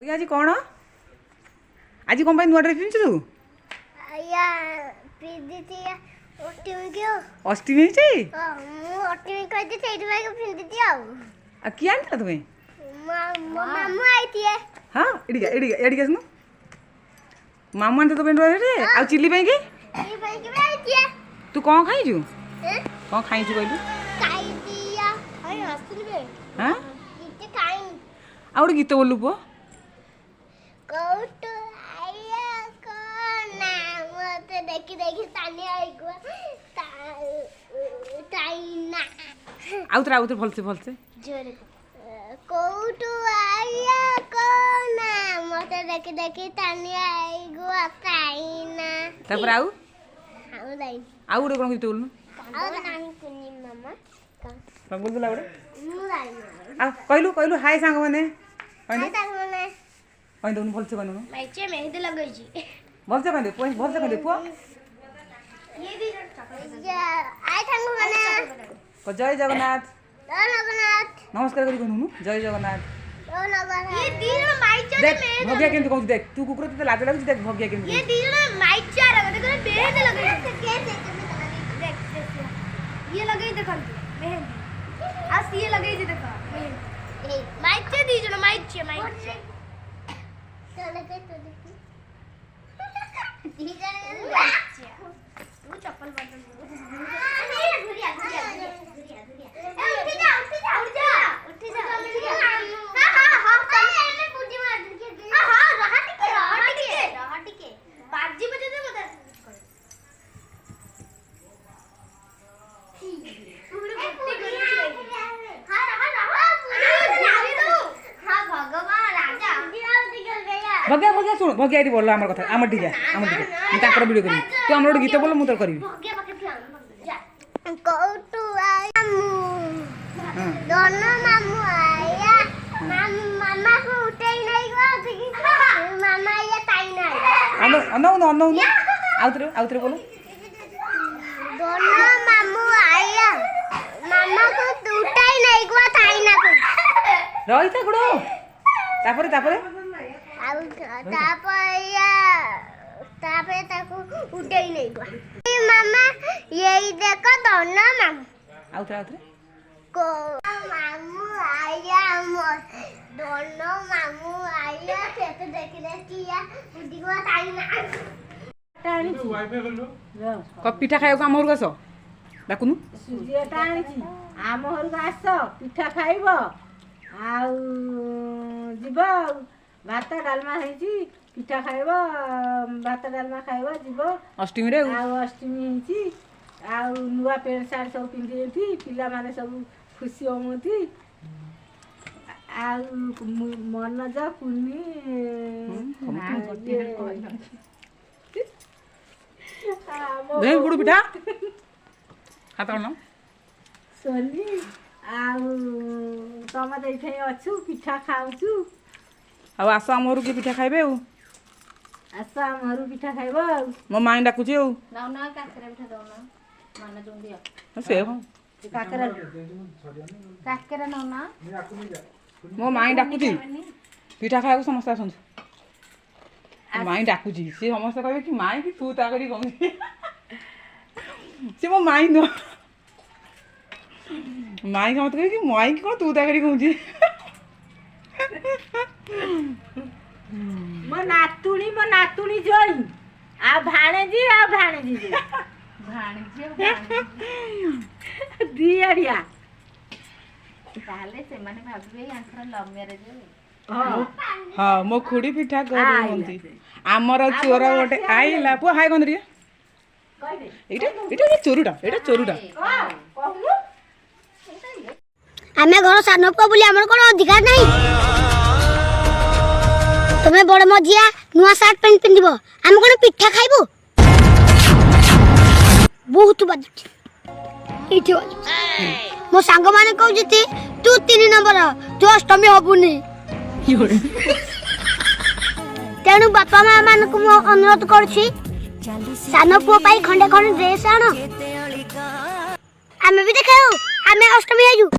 आज कौन आज कौन नुआ ड्रेस पिंधु तू अष्टमी किए आनी तुम्हें हाँ एडिका सुन मामू आनी तो आ चिल्ली तू कौन खाई कौन खाई कहलु हाँ आ गोटे गीत बोलू पुआ आउतर भलसे भलसे कोटू आया कोना मते देखि देखि तानी आई गो ताईना तापर आउ आउ दाई आउ रे कोन गीत बोलनु आउ नानी कुनी मामा का बोल दला बड़े मु दाई आ कहलु हाय सांग माने हाय सांग माने कहि दउनु भलसे कहनु मैचे मेहंदी लगाई छी भलसे कहि दे पुआ ये भी आय सांग माने को जय जगन्नाथ जगन्नाथ नमस्कार करी कहनु जय जगन्नाथ ये तीनों माइचा देख भगिया केंत कहू देख तू कुकुर ते लाज लागु देख भगिया केंत ये तीनों माइचा लगा देखो मेहंदी लगाई देख ये लगाई देखो मेहंदी आज ये लगाई दे देखो मेहंदी माइचा दी जनो माइचा चले के तो देखी दी जने माइचा तू चप्पल बदल घुरिया उठ जा हां एने बुद्धि मार दे हां रहा टिके बाजी बजे दे मत भगिया भगिया सुन भगिया बोल आम कथा आम टीजा ताकर वीडियो करी तू आम गीत बोल मु तो करी कौटू आया दोनों मामू आया मामा को उठे ही नहीं गो मामा ये ताई नहीं अनौ आउतरे बोलो दोनों मामू आया मामा को उठे ही नहीं गो ताई ना को रही था गुड़ो तापरे तापरे ताको उठे ही नहीं गो मामा यही देखो दोनों मामू आउतरे को मामू आया दोनों मामू आया पेट देखी या बुद्धि को ताई ना क पिठा खाइबो आम घर आस डाकुनु सुजियाटा आनिछि आम घर आस पिठा खाइब आउ जीव भात डालमा हेछि पिठा खाइब भात डालमा खाइब जीव अष्टमी रे आउ अष्टमी हेछि आउ नुआ पेंट सार्ट सब पिंधि पिला माने सब खुशी होमथि आउ मनज कुनी दे गुड़ पिठा खाता न सोनी आउ तम देखे अछु पिठा खाउछु आ आस आम घर के पिठा खाइबे आस आम घर पिठा खाइब मो माई डाकुची ना ना काकरा पिठा दो ना माने जों दियो से काकरा ना ना मो माई डाकुची पिठा खाइबो समस्त आसन माई डाकुची से समस्त कहबे कि माई कि तू ता करी कहू से मो माई न माई का मत कहे कि माई कि तू ता करी कहू मो नातुणी जोई आ भाणेजी दियरिया ताले से माने भाबे यांकर लव मैरिज हाँ मो खुड़ी पिठा कर आमर चोर गोटे आइला पुआ हाय कौन रे चोरुटा आमे घर सानप को बोली हमर कोनो अधिकार नहीं तुम्हें बड़ मजिया नुआ शर्ट पैंट पिंदिबो हम कोनो पिठा खाइबो बहुत बाजुची इठी मो सांग माने कहू जति तू 3 नंबर तू अष्टमी हबुनी तेणु बापा माँ मान को अनुरोध करछि सान पुओ पाई खंडे खंडे ड्रेस आनो आमे भी देखाओ आमे अष्टमी आयु